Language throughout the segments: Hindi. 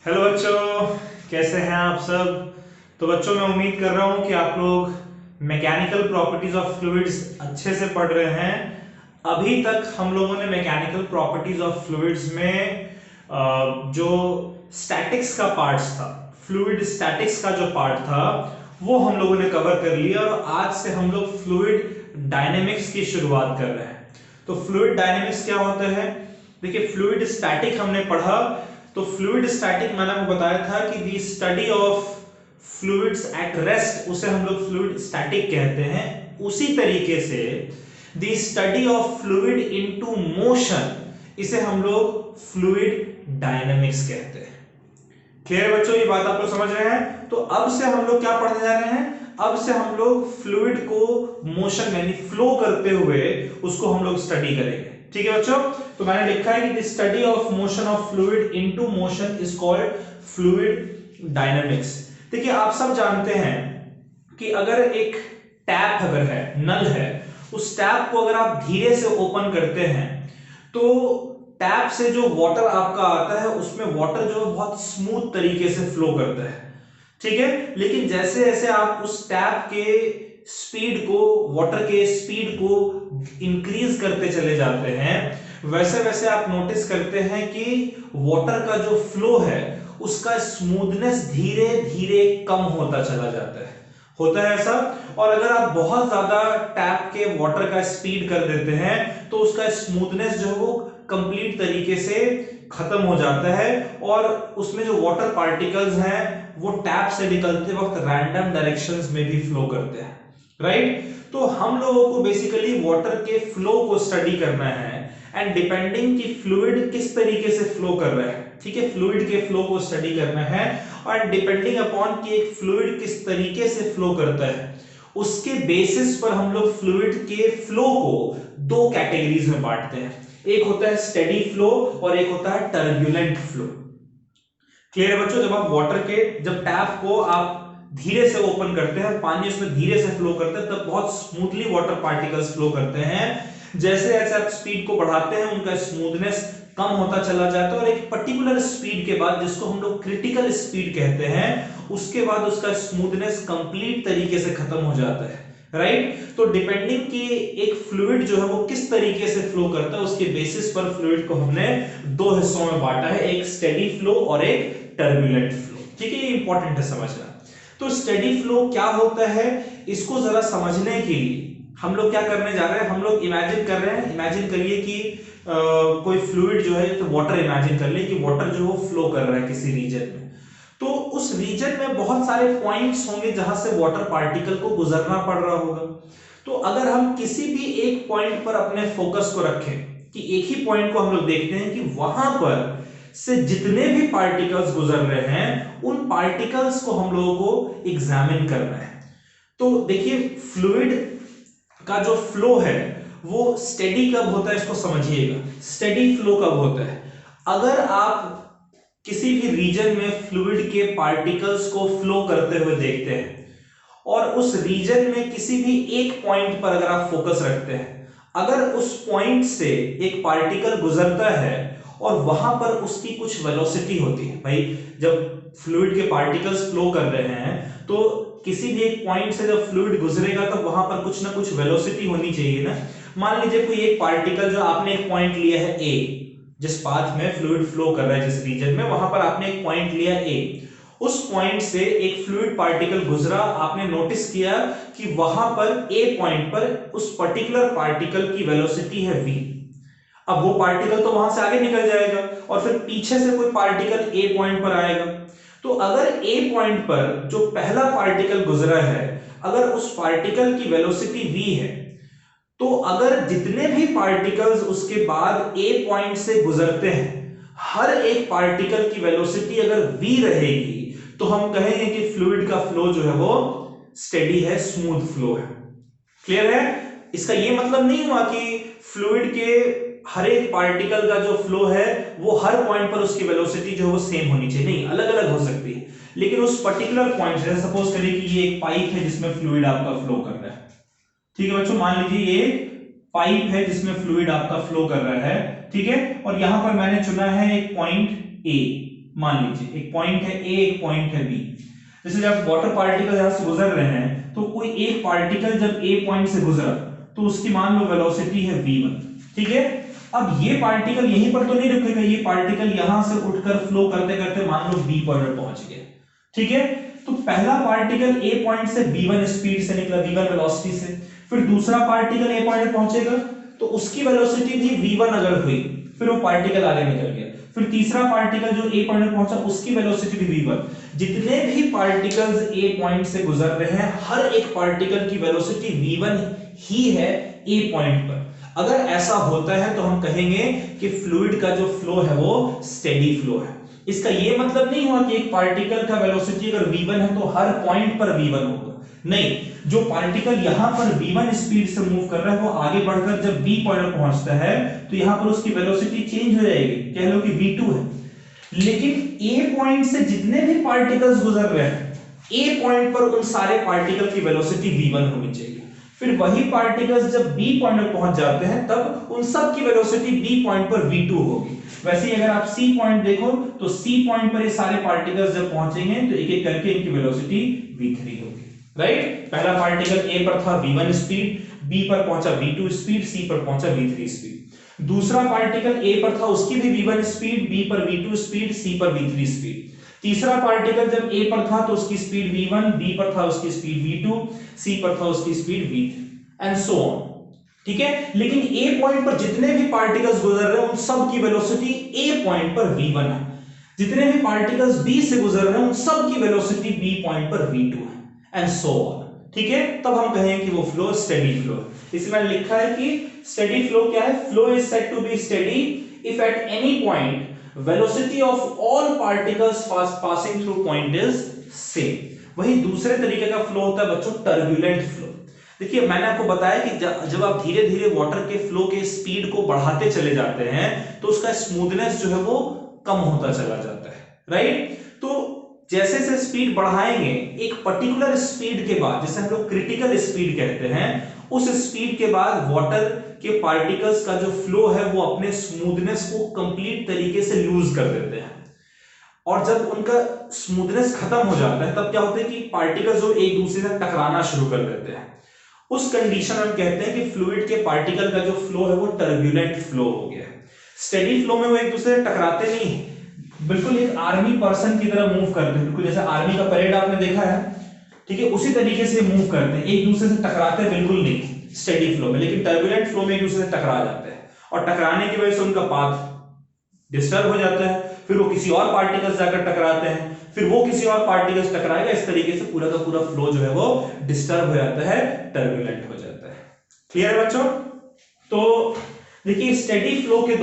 हेलो बच्चों, कैसे हैं आप सब। तो बच्चों मैं उम्मीद कर रहा हूं कि आप लोग मैकेनिकल प्रॉपर्टीज ऑफ फ्लूइड्स अच्छे से पढ़ रहे हैं। अभी तक हम लोगों ने मैकेनिकल प्रॉपर्टीज ऑफ फ्लूइड्स में जो स्टैटिक्स का पार्ट था, फ्लूइड स्टैटिक्स का जो पार्ट था वो हम लोगों ने कवर कर लिया और आज से हम लोग फ्लूइड डायनेमिक्स की शुरुआत कर रहे हैं। तो फ्लूइड डायनेमिक्स क्या होता है? देखिए, फ्लूइड स्टैटिक हमने पढ़ा, तो फ्लूइड स्टैटिक मैंने आपको बताया था कि the study of fluids at rest, उसे हम लोग फ्लूइड स्टैटिक कहते हैं। उसी तरीके से the study of fluid into motion, इसे हम लोग फ्लूइड डायनेमिक्स कहते हैं। क्लियर बच्चों, ये बात आप लोग समझ रहे हैं? तो अब से हम लोग क्या पढ़ने जा रहे हैं? अब से हम लोग फ्लूइड को मोशन यानी फ्लो करते हुए उसको हम लोग स्टडी करेंगे। ठीक है बच्चों, तो मैंने लिखा है कि the study of motion of fluid into motion is called fluid dynamics. देखिए, आप सब जानते हैं कि अगर एक टैप अगर है, नल है, उस टैप को अगर आप धीरे से ओपन करते हैं तो टैप से जो वाटर आपका आता है उसमें वाटर जो बहुत स्मूथ तरीके से फ्लो करता है। ठीक है, लेकिन जैसे जैसे आप उस टैप के स्पीड को, वाटर के स्पीड को इंक्रीज करते चले जाते हैं, वैसे वैसे आप नोटिस करते हैं कि वाटर का जो फ्लो है उसका स्मूथनेस धीरे धीरे कम होता चला जाता है। होता है ऐसा। और अगर आप बहुत ज्यादा टैप के वाटर का स्पीड कर देते हैं तो उसका स्मूथनेस जो है वो कंप्लीट तरीके से खत्म हो जाता है और उसमें जो वाटर पार्टिकल्स हैं वो टैप से निकलते वक्त रैंडम डायरेक्शंस में भी फ्लो करते हैं। राइट? तो हम लोगों को बेसिकली वाटर के फ्लो को स्टडी करना है एंड डिपेंडिंग कि फ्लूइड किस तरीके से फ्लो कर रहा है। ठीक है, फ्लूइड के फ्लो को स्टडी करना है और डिपेंडिंग अपॉन कि एक फ्लूइड किस तरीके से फ्लो करता है उसके बेसिस पर हम लोग फ्लूइड के फ्लो को दो कैटेगरीज में बांटते हैं। एक होता है स्टेडी फ्लो और एक होता है टर्बुलेंट फ्लो। क्लियर है बच्चों? जब टैप को आप धीरे से ओपन करते हैं, पानी उसमें धीरे से फ्लो करता है, तब बहुत स्मूथली वाटर पार्टिकल्स फ्लो करते हैं। जैसे जैसे आप स्पीड को बढ़ाते हैं उनका स्मूथनेस कम होता चला जाता है और एक पर्टिकुलर स्पीड के बाद, जिसको हम लोग क्रिटिकल स्पीड कहते हैं, उसके बाद उसका स्मूथनेस कंप्लीट तरीके से खत्म हो जाता है। राइट? तो डिपेंडिंग कि एक फ्लूइड जो है वो किस तरीके से फ्लो करता है उसके बेसिस पर फ्लूइड को हमने दो हिस्सों में बांटा है, एक स्टेडी फ्लो और एक टर्बुलेंट फ्लो। ठीक है, ये इंपॉर्टेंट है समझना। तो स्टेडी फ्लो क्या होता है, इसको जरा समझने के लिए हम लोग क्या करने जा रहे हैं, हम लोग इमेजिन कर रहे हैं। इमेजिन करिए कि कोई फ्लूइड जो है, तो वाटर इमेजिन कर ले कि वाटर जो है फ्लो कर रहा है किसी रीजन में। तो उस रीजन में बहुत सारे पॉइंट्स होंगे जहां से वाटर पार्टिकल को गुजरना पड़ रहा होगा। तो अगर हम किसी भी एक पॉइंट पर अपने फोकस को रखें कि एक ही पॉइंट को हम लोग देखते हैं कि वहां पर से जितने भी पार्टिकल्स गुजर रहे हैं उन पार्टिकल्स को हम लोगों को एग्जामिन करना है। तो देखिए, फ्लूइड का जो फ्लो है वो स्टेडी कब होता है इसको समझिएगा। स्टेडी फ्लो कब होता है? अगर आप किसी भी रीजन में फ्लूइड के पार्टिकल्स को फ्लो करते हुए देखते हैं और उस रीजन में किसी भी एक पॉइंट पर अगर आप फोकस रखते हैं, अगर उस पॉइंट से एक पार्टिकल गुजरता है और वहां पर उसकी कुछ वेलोसिटी होती है, भाई जब फ्लूइड के पार्टिकल्स फ्लो कर रहे हैं तो किसी भी एक पॉइंट से जब फ्लूइड गुजरेगा तो वहां पर कुछ ना कुछ वेलोसिटी होनी चाहिए ना। मान लीजिए कोई एक पार्टिकल, जो आपने एक पॉइंट लिया है ए, जिस पाथ में फ्लूइड फ्लो कर रहा है जिस रीजन में, वहां पर आपने एक पॉइंट लिया ए, उस पॉइंट से एक फ्लूइड पार्टिकल गुजरा, आपने नोटिस किया कि वहां पर ए पॉइंट पर उस पर्टिकुलर पार्टिकल की वेलोसिटी है v। अब वो पार्टिकल तो वहां से आगे निकल जाएगा और फिर पीछे से कोई पार्टिकल ए पॉइंट पर आएगा। तो अगर ए पॉइंट पर जो पहला पार्टिकल गुजरा है, अगर उस पार्टिकल की वेलोसिटी v है, तो अगर जितने भी पार्टिकल्स उसके बाद ए पॉइंट से गुजरते हैं, हर एक पार्टिकल की वेलोसिटी अगर v रहेगी तो हम कहेंगे कि फ्लूइड का फ्लो जो है वो स्टेडी है, स्मूथ फ्लो है। क्लियर है? इसका ये मतलब नहीं हुआ कि फ्लूइड के हर एक पार्टिकल का जो फ्लो है वो हर पॉइंट पर उसकी वेलोसिटी जो है वो सेम होनी चाहिए, नहीं, अलग अलग हो सकती है। लेकिन उस पर्टिकुलर पॉइंट से, सपोज करिए कि ये एक पाइप है जिसमें फ्लूइड आपका फ्लो कर रहा है। ठीक है बच्चों, मान लीजिए ये पाइप है जिसमें फ्लूइड आपका फ्लो कर रहा है। ठीक है, और यहां पर मैंने चुना है एक पॉइंट ए। मान लीजिए एक पॉइंट है ए, एक पॉइंट है बी। जैसे जब वाटर पार्टिकल यहां से गुजर रहे हैं तो कोई एक पार्टिकल जब ए पॉइंट से गुजरा तो उसकी मान लो वेलोसिटी है v1, ठीक है। अब ये पार्टिकल यहीं पर तो नहीं रुकेगा, ये पार्टिकल यहां से उठकर फ्लो करते करते मान लो बी पॉइंट पहुंच गया, ठीक है। तो पहला पार्टिकल ए पॉइंट से v1 स्पीड से निकला, v1 वेलोसिटी से, फिर दूसरा पार्टिकल ए पॉइंट पहुंचेगा तो उसकी वेलोसिटी भी v1 अगर हुई, फिर वो पार्टिकल आगे निकल गया, फिर तीसरा पार्टिकल जो ए पॉइंट पहुंचा उसकी वेलोसिटी भी v1। जितने भी पार्टिकल्स ए पॉइंट से गुजर रहे हैं हर एक पार्टिकल की वेलोसिटी v1 ही है ए पॉइंट पर। अगर ऐसा होता है तो हम कहेंगे कि फ्लूइड का जो फ्लो है वो स्टेडी फ्लो है। इसका ये मतलब नहीं हुआ कि एक पार्टिकल का वेलोसिटी अगर v1 है तो हर पॉइंट पर v1 होगा, नहीं। जो पार्टिकल यहां पर v1 स्पीड से मूव कर रहा है वो आगे बढ़कर जब b पॉइंट पर पहुंचता है तो यहां पर उसकी वेलोसिटी चेंज हो जाएगी, कह लो कि v2 है। लेकिन a पॉइंट से जितने भी पार्टिकल्स गुजर रहे हैं a पॉइंट पर उन सारे पार्टिकल की वेलोसिटी v1 होनी चाहिए। फिर वही पार्टिकल्स जब b पॉइंट पर पहुंच जाते हैं तब उन सब की वेलोसिटी b पॉइंट पर v2 होगी। वैसे ही अगर आप c पॉइंट देखो तो c पॉइंट पर ये सारे पार्टिकल्स जब पहुंचेंगे तो एक एक करके इनकी वेलोसिटी v3 होगी, राइट। पहला पार्टिकल a पर था v1 स्पीड, b पर पहुंचा v2 स्पीड, c पर पहुंचा v3 स्पीड। दूसरा पार्टिकल a पर था उसकी भी v1 स्पीड, b पर v2 स्पीड, c पर v3 स्पीड। तीसरा पार्टिकल जब a पर था तो उसकी स्पीड v1, b पर था उसकी स्पीड v2, c पर था उसकी speed v3 and so on, ठीक है। लेकिन a पॉइंट पर जितने भी पार्टिकल्स गुजर रहे हैं उन सब की वेलोसिटी a पॉइंट पर v1 है। जितने भी पार्टिकल्स b से गुजर रहे हैं उन सब की वेलोसिटी b पॉइंट पर v2 है एंड सो ऑन, ठीक है। तब हम कहेंगे कि वो फ्लो स्टेडी फ्लो है। इसमें लिखा है कि स्टेडी फ्लो क्या है, flow is said to be steady if at any point velocity of all particles passing through point is same। वही दूसरे तरीके का फ्लो होता है बच्चों टर्बुलेंट फ्लो। देखिए मैंने आपको बताया कि जब आप धीरे धीरे वाटर के फ्लो के स्पीड को बढ़ाते चले जाते हैं तो उसका स्मूथनेस जो है वो कम होता चला जाता है, राइट। तो जैसे जैसे स्पीड बढ़ाएंगे एक पर्टिकुलर स्पीड के बाद, जिसे हम लोग क्रिटिकल स्पीड कहते हैं, उस स्पीड के बाद वाटर के पार्टिकल्स का जो फ्लो है वो अपने स्मूथनेस को कंप्लीट तरीके से लूज कर देते हैं। और जब उनका स्मूथनेस खत्म हो जाता है तब क्या होता है कि पार्टिकल्स जो एक दूसरे से टकराना शुरू कर देते हैं। उस कंडीशन में हम कहते हैं कि फ्लूइड के पार्टिकल का जो फ्लो है वो टर्बुलेंट फ्लो हो गया है। स्टेडी फ्लो में वो एक दूसरे से टकराते नहीं है, बिल्कुल एक आर्मी पर्सन की तरह मूव करते हैं, बिल्कुल जैसे आर्मी का परेड आपने देखा है, ठीक है, उसी तरीके से मूव करते हैं, एक दूसरे से टकराते बिल्कुल नहीं स्टेडी फ्लो में। लेकिन टर्बुलेंट फ्लो में एक दूसरे से टकरा जाते हैं और टकराने की वजह से उनका पाथ डिस्टर्ब हो जाता है, फिर वो किसी और पार्टिकल्स जाकर टकराते हैं, फिर वो किसी और पार्टिकल्स टकराएगा, इस तरीके से पूरा का पूरा फ्लो जो है वो डिस्टर्ब हो जाता है, टर्बुलेंट हो जाता है। क्लियर है बच्चों? तो देखिए स्टेडी फ्लो के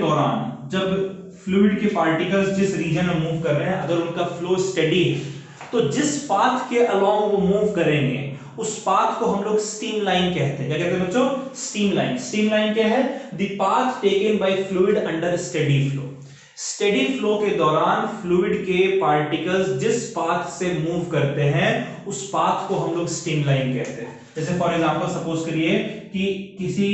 दौरान जब फ्लूइड के पार्टिकल्स जिस रीजन में मूव कर रहे हैं अगर उनका फ्लो स्टेडी है तो जिस पाथ के अलोंग वो मूव करेंगे उस पाथ को हम लोग स्ट्रीम लाइन कहते हैं। क्या कहते हैं बच्चों? Stream line. स्ट्रीम लाइन क्या है? The path taken by fluid under steady flow. Steady flow के दौरान फ्लूइड के पार्टिकल्स जिस पाथ से मूव करते हैं उस पाथ को हम लोग स्ट्रीम लाइन कहते हैं। जैसे फॉर एग्जांपल सपोज करिए कि किसी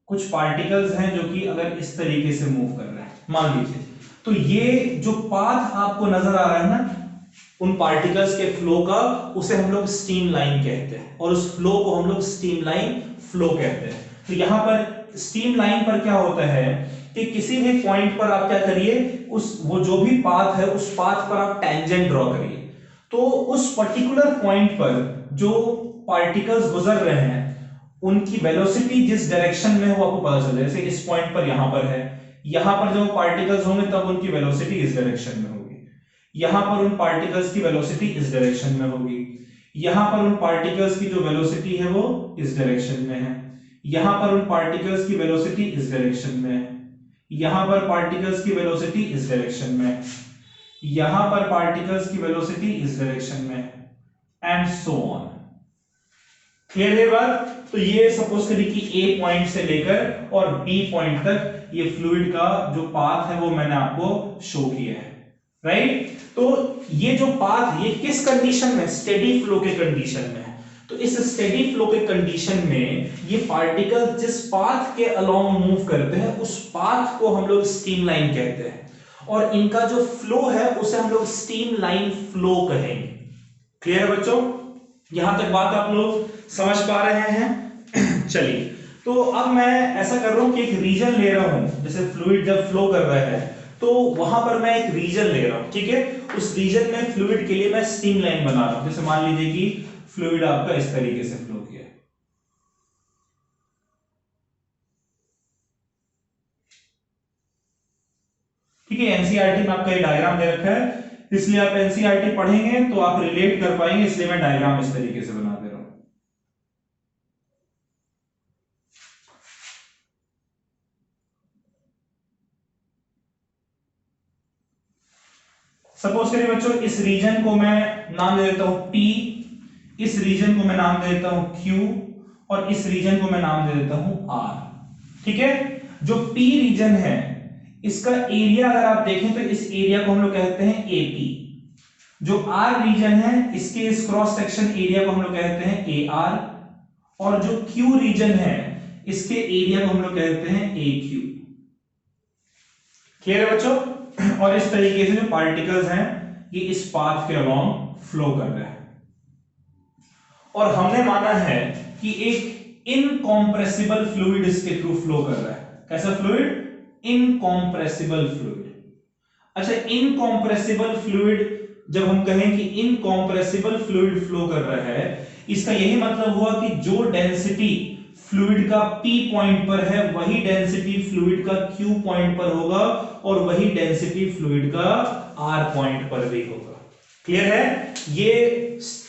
कुछ पार्टिकल्स हैं जो कि अगर इस तरीके से मूव कर रहे हैं मान लीजिए, तो ये जो पाथ आपको नजर आ रहा है ना उन पार्टिकल्स के फ्लो का, उसे हम लोग स्ट्रीम लाइन कहते हैं और उस फ्लो को हम लोग स्ट्रीम लाइन फ्लो कहते हैं। तो यहां पर स्ट्रीम लाइन पर क्या होता है कि किसी भी पॉइंट पर आप क्या करिए, उस वो जो भी पाथ है उस पाथ पर आप टेंजेंट ड्रॉ करिए, तो उस पर्टिकुलर पॉइंट पर जो पार्टिकल्स गुजर रहे हैं उनकी वेलोसिटी जिस डायरेक्शन में वो आपको पता चल जाए। जैसे इस पॉइंट पर यहां पर है, यहां पर जब पार्टिकल्स होंगे तब उनकी वेलोसिटी इस डायरेक्शन में होगी, यहां पर उन पार्टिकल्स की वेलोसिटी इस डायरेक्शन में होगी, यहां पर उन पार्टिकल्स की जो वेलोसिटी है वो इस डायरेक्शन में है, यहां पर उन पार्टिकल्स की वेलोसिटी इस डायरेक्शन में है, यहां पर पार्टिकल्स की वेलोसिटी इस डायरेक्शन में, यहां पर पार्टिकल्स की वेलोसिटी इस डायरेक्शन में एंड सो ऑन। क्लियर है बात? तो ये सपोज करिए कि ए पॉइंट से लेकर और बी पॉइंट तक ये फ्लूइड का जो पाथ है वो मैंने आपको शो किया है, राइट। तो ये जो पाथ ये किस कंडीशन में? स्टेडी फ्लो के कंडीशन में है। तो तो इस स्टेडी फ्लो के कंडीशन में ये पार्टिकल जिस पाथ के अलोंग मूव करते हैं उस पाथ को हम लोग स्ट्रीमलाइन कहते हैं, और इनका जो फ्लो है उसे हम लोग स्ट्रीमलाइन फ्लो कहेंगे। क्लियर है बच्चों? यहां तक बात आप लोग समझ पा रहे हैं? चलिए, तो अब मैं ऐसा कर रहा हूं कि एक रीजन ले रहा हूं, जैसे फ्लूइड जब फ्लो कर रहा है तो वहां पर मैं एक रीजन ले रहा हूं, ठीक है? उस रीजन में फ्लूइड के लिए मैं स्ट्रीमलाइन बना रहा हूं। जैसे मान लीजिए कि फ्लूइड आपका इस तरीके से फ्लो किया, ठीक है? एनसीईआरटी में आपका ये डायग्राम दे रखा है, इसलिए आप एनसीईआरटी पढ़ेंगे तो आप रिलेट कर पाएंगे, इसलिए मैं डायग्राम इस तरीके से बना दे रहा हूं। सपोज करिए बच्चों, इस रीजन को मैं नाम दे देता हूं P, इस रीजन को मैं नाम दे देता हूं Q, और इस रीजन को मैं नाम दे देता हूं R। ठीक है? जो P रीजन है इसका एरिया अगर आप देखें तो इस एरिया को हम लोग कहते हैं AP। जो R रीजन है इसके इस क्रॉस सेक्शन एरिया को हम लोग कहते हैं AR, और जो Q रीजन है इसके एरिया को हम लोग कहते हैं AQ। क्लियर है बच्चों? और इस तरीके से जो पार्टिकल्स हैं ये इस पाथ के अलोंग फ्लो कर रहे हैं, और हमने माना है कि एक इनकॉम्प्रेसिबल फ्लूइड इसके थ्रू फ्लो कर रहा है। कैसा फ्लूइड? Incompressible fluid. अच्छा, इनकॉम्प्रेसिबल फ्लूइड जब हम कहें कि इनकॉम्प्रेसिबल फ्लूइड फ्लो कर रहा है, इसका यही मतलब हुआ कि जो डेंसिटी फ्लूइड का P पॉइंट पर है वही डेंसिटी फ्लूइड का Q पॉइंट पर होगा, और वही डेंसिटी फ्लूइड का R पॉइंट पर भी होगा। क्लियर है? ये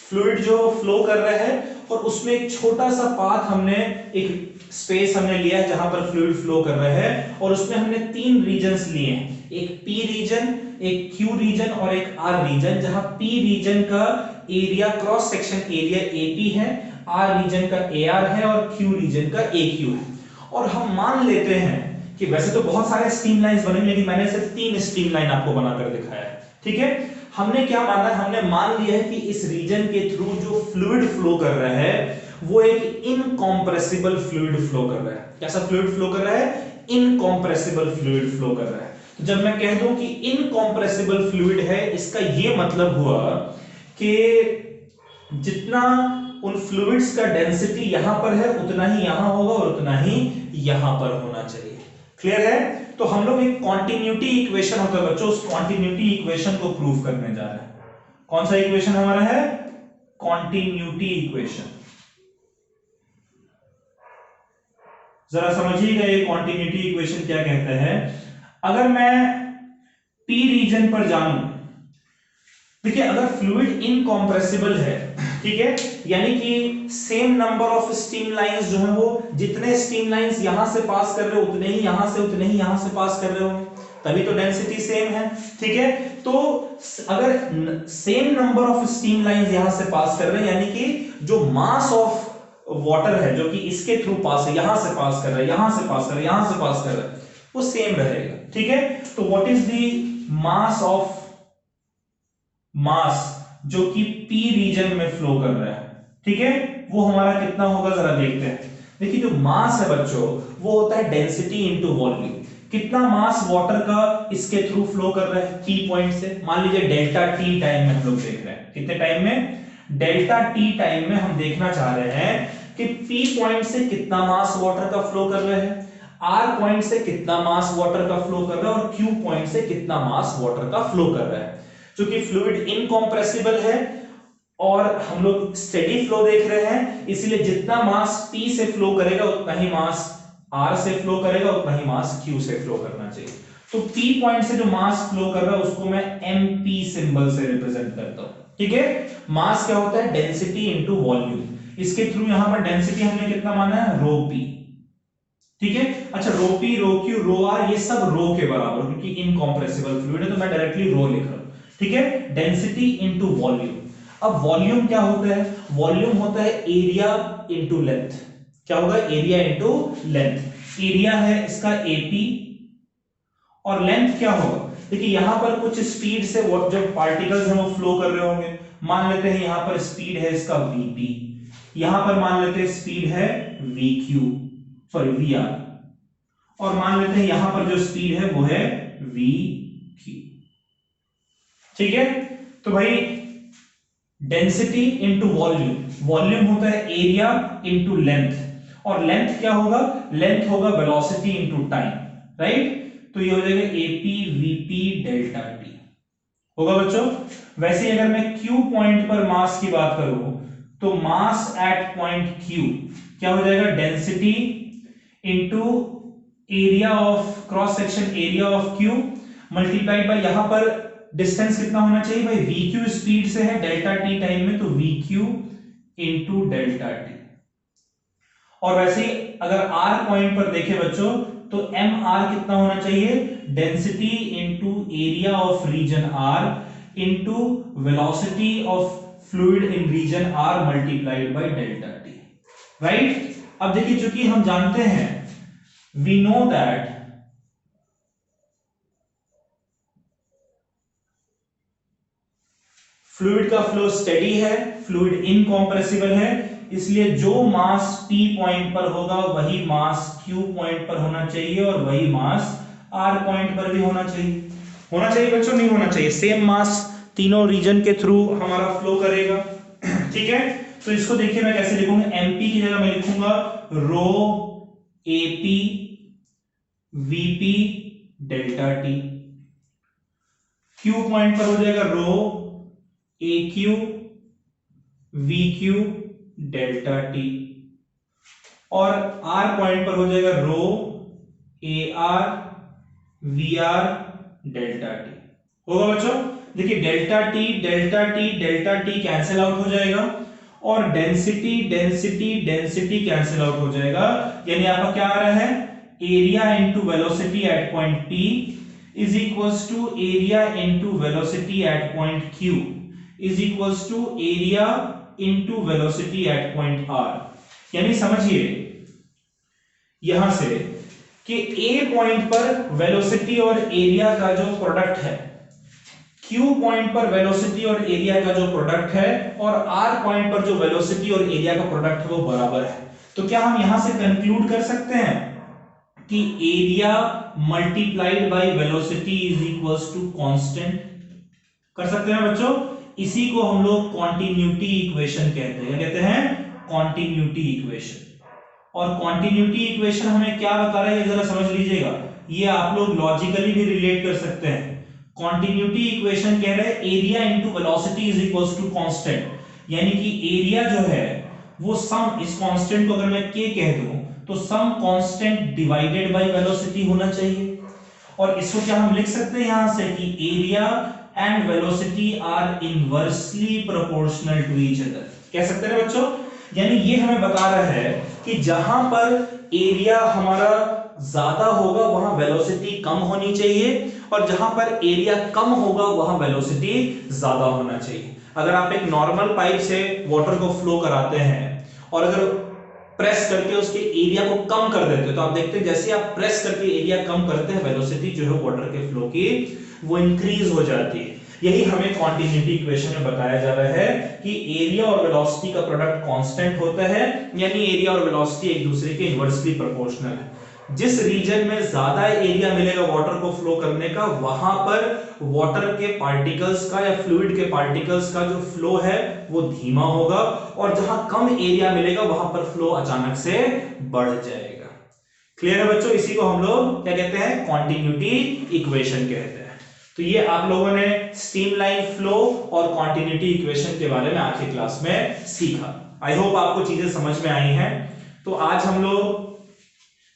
फ्लूइड जो फ्लो कर रहा है और उसमें एक छोटा सा पाथ हमने, एक स्पेस हमने लिया है जहां पर फ्लूइड फ्लो कर रहा है, और उसमें हमने 3 रीजन्स लिए हैं, एक P रीजन, एक Q रीजन और एक R रीजन, जहां P रीजन का area, cross section area AP है, R रीजन का AR है और Q रीजन का AQ है। और हम मान लेते हैं कि वैसे तो बहुत सारे स्ट्रीमलाइंस बनेंगे, लेकिन मैंने सिर्फ 3 स्ट्रीमलाइन आपको बनाकर दिखाया है। ठीक है? हमने क्या माना है? हमने मान लिया है कि इस रीजन के थ्रू जो फ्लूइड फ्लो कर रहा है वो एक इनकॉम्प्रेसिबल फ्लूइड फ्लो कर रहा है। कैसा फ्लूइड फ्लो कर रहा है? इनकॉम्प्रेसिबल फ्लूइड फ्लो कर रहा है। तो जब मैं कह दूं कि इनकॉम्प्रेसिबल फ्लूइड है, इसका यह मतलब हुआ कि जितना उन फ्लूइड्स का डेंसिटी यहां पर है उतना ही यहां होगा और उतना ही यहां पर होना चाहिए। क्लियर है? तो हम लोग एक कॉन्टिन्यूटी इक्वेशन होता है बच्चों, उस कॉन्टिन्यूटी इक्वेशन को प्रूव करने जा रहे हैं। कौन सा इक्वेशन हमारा है? Continuity equation. जरा समझिएगा ये कॉन्टिन्यूटी इक्वेशन क्या कहता है। अगर मैं P रीजन पर जानूं, देखिए अगर फ्लूइड इनकॉम्प्रेसिबल है, ठीक है, यानी कि सेम नंबर ऑफ स्ट्रीमलाइंस जो है वो जितने स्ट्रीमलाइंस यहां से पास कर रहे हो उतने ही यहां से, उतने ही यहां से पास कर रहे हो, तभी तो डेंसिटी सेम है। ठीक है? तो अगर सेम नंबर ऑफ स्ट्रीमलाइंस यहां से पास कर रहे हैं, यानी कि जो मास ऑफ वाटर है जो कि इसके थ्रू पास है, यहां से पास कर रहा है, यहां से पास कर रहा है, यहां से पास कर रहा है, वो सेम रहेगा। ठीक है? तो what is the mass of mass जो कि P रीजन में फ्लो कर रहा है, ठीक है, वो हमारा कितना होगा जरा देखते हैं। देखिए जो मास है बच्चों वो होता है डेंसिटी इनटू वॉल्यूम। कितना मास वाटर का इसके थ्रू फ्लो कर रहा है T पॉइंट से? मान लीजिए डेल्टा T टाइम में हम लोग देख रहे हैं। कितने टाइम में? डेल्टा T टाइम में हम देखना चाह रहे हैं कि P पॉइंट से कितना मास वाटर का फ्लो कर रहा है, R पॉइंट से कितना मास वाटर का फ्लो कर रहा है, और Q पॉइंट से कितना मास वाटर का फ्लो कर रहा है। क्योंकि फ्लूइड इनकॉम्प्रेसिबल है और हम लोग स्टेडी फ्लो देख रहे हैं, इसलिए जितना मास P से फ्लो करेगा उतना ही मास R से फ्लो करेगा, उतना ही मास Q से फ्लो करना चाहिए। तो P पॉइंट से जो मास फ्लो कर रहा है उसको मैं MP सिंबल से रिप्रेजेंट करता हूं। ठीक है? मास क्या होता है? Density into volume. इसके थ्रू यहां पर डेंसिटी हमने कितना माना है? रो P। ठीक है? अच्छा, रो P, रो Q, रो R ये सब रो के बराबर, क्योंकि इनकॉम्प्रेसिबल फ्लूइड है तो मैं डायरेक्टली रो लिख रहा हूं। ठीक है? Density into volume. अब वॉल्यूम क्या होता है? वॉल्यूम होता है एरिया इनटू लेंथ। क्या होगा? Area into length. एरिया है इसका AP और लेंथ क्या होगा? देखिए यहां पर कुछ स्पीड से जो पार्टिकल्स हैं वो फ्लो कर रहे होंगे। मान लेते हैं यहां पर स्पीड है इसका VP, यहां पर मान लेते हैं स्पीड है वी आर, और मान लेते हैं यहां पर जो स्पीड है वो है वी क्यू। ठीक है, तो भाई डेंसिटी इंटू वॉल्यूम, वॉल्यूम होता है एरिया इंटू लेंथ, और लेंथ क्या होगा, लेंथ होगा वेलोसिटी इंटू टाइम, राइट। तो ये हो जाएगा एपी वीपी डेल्टा टी होगा बच्चों। वैसे अगर मैं क्यू पॉइंट पर मास की बात करूं तो मास एट पॉइंट क्यू क्या हो जाएगा, density into area of cross section area of Q multiplied by यहां पर डिस्टेंस कितना होना चाहिए भाई, वी क्यू स्पीड से है डेल्टा टी टाइम में, तो we Q into delta T. और वैसे ही अगर आर पॉइंट पर देखें बच्चों तो एम आर कितना होना चाहिए, density into area of region R into velocity of fluid in region R multiplied by delta t, right. अब देखिए चूंकि हम जानते हैं, वी नो दैट फ्लूइड का फ्लो स्टेडी है, फ्लूइड इनकॉम्प्रेसिबल है, इसलिए जो मास P पॉइंट पर होगा वही मास Q पॉइंट पर होना चाहिए, और वही मास R पॉइंट पर भी होना चाहिए। होना चाहिए बच्चों, नहीं होना चाहिए, सेम मास तीनों रीजन के थ्रू हमारा फ्लो करेगा। ठीक है, तो इसको देखिए मैं कैसे लिखूंगा, MP की जगह मैं लिखूंगा rho AP VP delta T, Q point पर हो जाएगा rho AQ VQ delta T, और R पॉइंट पर हो जाएगा rho AR VR delta T होगा बच्चों। देखिए delta T delta T delta T cancel out हो जाएगा, और density density density cancel out हो जाएगा, यानी आपका क्या आ रहा है, area into velocity at point P is equals to area into velocity at point Q is equals to area into velocity at point R। यानी समझिए यहां से कि A पॉइंट पर वेलोसिटी और एरिया का जो प्रोडक्ट है, Q पॉइंट पर वेलोसिटी और एरिया का जो प्रोडक्ट है, और R पॉइंट पर जो वेलोसिटी और एरिया का प्रोडक्ट है वो बराबर है। तो क्या हम यहां से कंक्लूड कर सकते हैं कि area multiplied by velocity is equals to constant, कर सकते हैं बच्चों। इसी को हम लोग कॉन्टिन्यूटी इक्वेशन कहते हैं, कहते हैं कॉन्टिन्यूटी इक्वेशन। और कॉन्टिन्यूटी इक्वेशन हमें क्या बता रहा है ये जरा समझ लीजिएगा, ये आप लोग लॉजिकली भी रिलेट कर सकते हैं। कॉन्टिन्यूटी इक्वेशन कह रहे हैं area into velocity is equals to constant, यानी कि एरिया जो है वो सम, इस कांस्टेंट को अगर मैं k कह दूं तो some constant divided by velocity होना चाहिए। और इसको क्या हम लिख सकते हैं यहां से कि area and velocity are inversely proportional to each other, कह सकते हैं बच्चों। यानी ये हमें बता रहा है कि जहां पर एरिया हमारा ज्यादा होगा वहां वेलोसिटी कम होनी चाहिए, और जहां पर एरिया कम होगा वहां वेलोसिटी ज्यादा होना चाहिए। अगर आप एक नॉर्मल पाइप से वाटर को फ्लो कराते हैं और अगर प्रेस करके उसके एरिया को कम कर देते हैं तो आप देखते हैं जैसे आप प्रेस करके एरिया कम करते हैं वेलोसिटी जो है वाटर के फ्लो की वो इंक्रीज हो जाती है। यही हमें कॉन्टिन्यूटी इक्वेशन में बताया जा रहा है कि एरिया और वेलोसिटी का प्रोडक्ट कांस्टेंट होता है, यानी एरिया और वेलोसिटी एक दूसरे के इनवर्सली प्रोपोर्शनल है। जिस रीजन में ज्यादा एरिया मिलेगा वाटर को फ्लो करने का वहां पर वाटर के पार्टिकल्स का या फ्लूइड के पार्टिकल्स का जो फ्लो है वो धीमा होगा, और जहां कम एरिया मिलेगा वहां पर फ्लो अचानक से बढ़ जाएगा। क्लियर है बच्चों, इसी को हम लोग क्या कहते हैं, कॉन्टिन्यूटी इक्वेशन कहते हैं। तो ये आप लोगों ने स्ट्रीमलाइन फ्लो और कॉन्टिन्यूटी इक्वेशन के बारे में आज की क्लास में सीखा। आई होप आपको चीजें समझ में आई हैं। तो आज हम लोग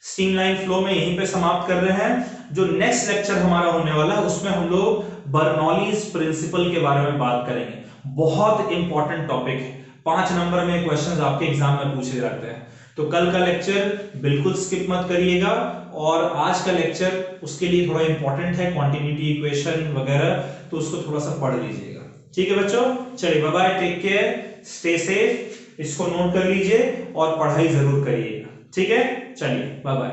स्ट्रीमलाइन फ्लो में यहीं पे समाप्त कर रहे हैं। जो नेक्स्ट लेक्चर हमारा होने वाला है उसमें हम लोग बर्नौलीज प्रिंसिपल के बारे में बात करेंगे। बहुत इंपॉर्टेंट टॉपिक है, 5 नंबर में क्वेश्चंस आपके एग्जाम में पूछे जाते हैं। तो कल का लेक्चर बिल्कुल स्किप मत करिएगा, और आज का लेक्चर उसके लिए थोड़ा इंपॉर्टेंट है, कॉन्टिन्यूटी इक्वेशन वगैरह, तो उसको थोड़ा सा पढ़ लीजिएगा। ठीक है बच्चों, चलिए bye bye, take care, stay safe. इसको नोट कर लीजिए और पढ़ाई जरूर करिएगा। ठीक है, चलिए बाय बाय।